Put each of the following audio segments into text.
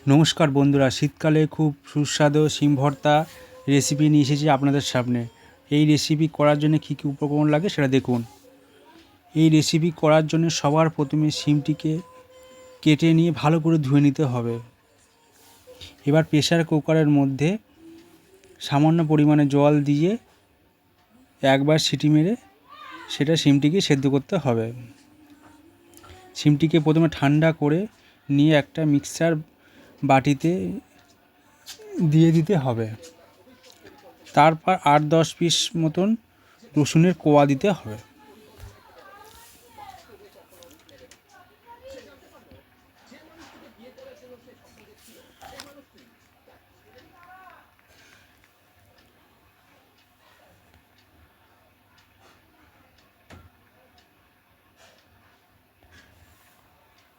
নমস্কার বন্ধুরা, শীতকালে খুব সুস্বাদু শিম ভর্তা রেসিপি নিয়ে এসেছি আপনাদের সামনে। এই রেসিপি করার জন্য কী কী উপকরণ লাগে সেটা দেখুন। এই রেসিপি করার জন্য সবার প্রথমে শিমটিকে কেটে নিয়ে ভালো করে ধুয়ে নিতে হবে। এবার প্রেসার কুকারের মধ্যে সামান্য পরিমাণে জল দিয়ে একবার সিটি মেরে সেটা শিমটিকে সেদ্ধ করতে হবে। শিমটিকে প্রথমে ঠান্ডা করে নিয়ে একটা মিক্সার বাটিতে দিয়ে দিতে হবে। তারপর 8-10 পিস মতন রসুনের কোয়া দিতে হবে।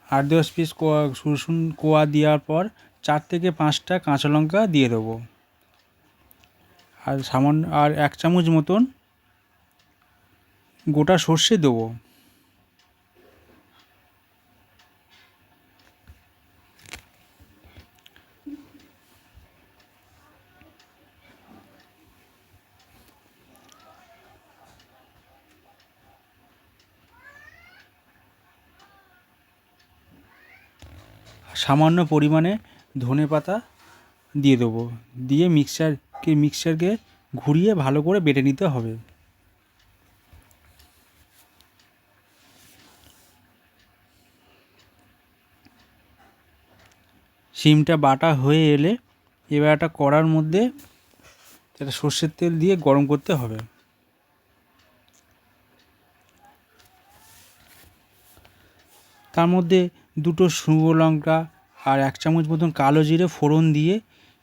আট দশ পিস রসুন কোয়া দেওয়ার পর 4 থেকে 5টা কাঁচা লঙ্কা দিয়ে দেবো। আর সামান্য 1 চামচ মতন গোটা সর্ষে দেবো। সামান্য পরিমাণে ধনেপাতা দিয়ে দেবো। দিয়ে মিক্সারকে ঘুরিয়ে ভালো করে বেটে নিতে হবে। শিমটা বাটা হয়ে এলে এবার একটা কড়ার মধ্যে একটা সর্ষের তেল দিয়ে গরম করতে হবে। তার মধ্যে 2টো শুকনো লঙ্কা আর 1 চামচ মতন কালো জিরে ফোড়ন দিয়ে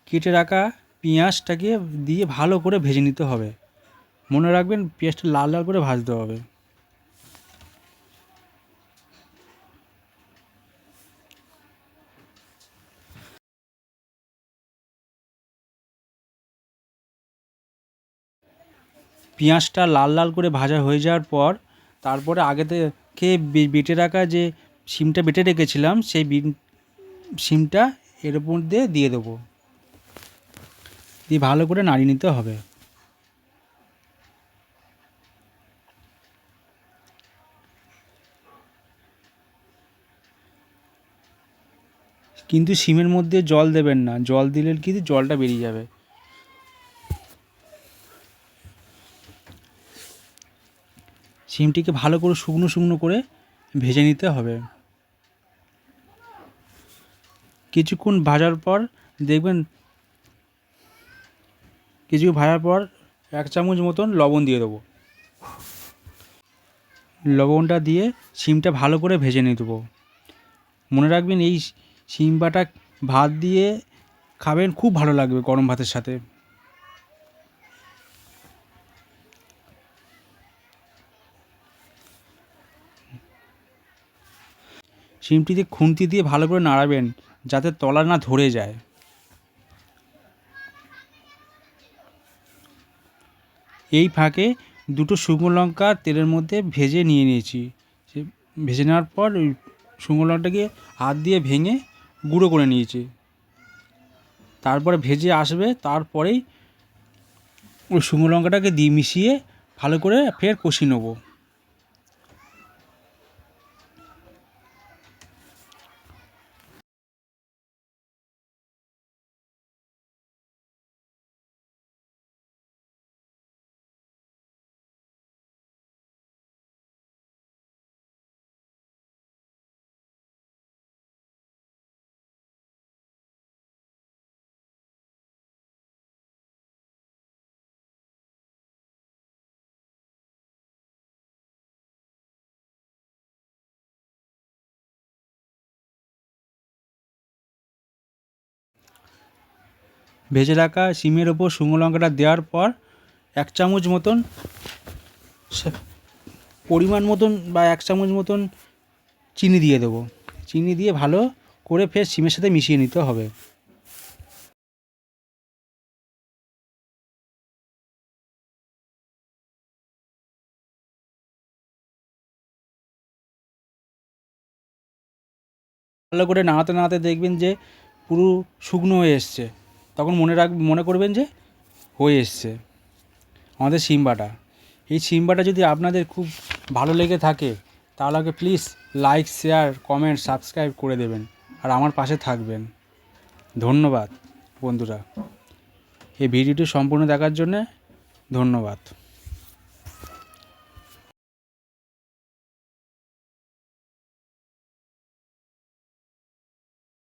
কেটে রাখা পেঁয়াজটাকে দিয়ে ভালো করে ভেজে নিতে হবে। মনে রাখবেন পেঁয়াজটা লাল লাল করে ভাজতে হবে। পেঁয়াজটা লাল লাল করে ভাজা হয়ে যাওয়ার পর তারপরে আগে থেকে বেটে রাখা যে শিমটা বেটে রেখেছিলাম সেই শিমটা এর মধ্যে দিয়ে দেবো। দিয়ে ভালো করে নাড়িয়ে নিতে হবে। কিন্তু শিমের মধ্যে জল দেবেন না, জল দিলে কিন্তু জলটা বেরিয়ে যাবে। শিমটিকে ভালো করে শুকনো শুকনো করে ভেজে নিতে হবে। কিছুক্ষণ ভাজার পর দেখবেন, ভাজার পর 1 চামচ মতন লবণ দিয়ে দেবো। লবণটা দিয়ে শিমটা ভালো করে ভেজে নিয়ে দেবো। মনে রাখবেন এই শিম বাটা ভাত দিয়ে খাবেন, খুব ভালো লাগবে গরম ভাতের সাথে। শিমটিতে খুন্তি দিয়ে ভালো করে নাড়াবেন যাতে তলা না ধরে যায়। এই ফাঁকে 2টো শুকনো লঙ্কা তেলের মধ্যে ভেজে নিয়েছি। ভেজে নেওয়ার পর ওই শুকনো লঙ্কাটাকে হাত দিয়ে ভেঙে গুঁড়ো করে নিয়েছি। তারপরে ভেজে আসবে, তারপরেই ওই শুকনো লঙ্কাটাকে দিয়ে মিশিয়ে ভালো করে ফের কষিয়ে নেবো। ভেজে রাখা শিমের ওপর শুকনো লঙ্কাটা দেওয়ার পর 1 চামচ মতন পরিমাণ মতন বা 1 চামচ মতন চিনি দিয়ে দেবো। চিনি দিয়ে ভালো করে ফের শিমের সাথে মিশিয়ে নিতে হবে। ভালো করে নাড়াতে নাড়াতে দেখবেন যে পুরো শুকনো হয়ে এসছে, তখন মনে করবেন যে হয়ে এসছে আমাদের শিম বাটা। এই শিম বাটা যদি আপনাদের খুব ভালো লেগে থাকে তাহলে আগে please like, share, comment, subscribe করে দেবেন আর আমার পাশে থাকবেন। ধন্যবাদ বন্ধুরা, এই ভিডিওটি সম্পূর্ণ দেখার জন্যে ধন্যবাদ।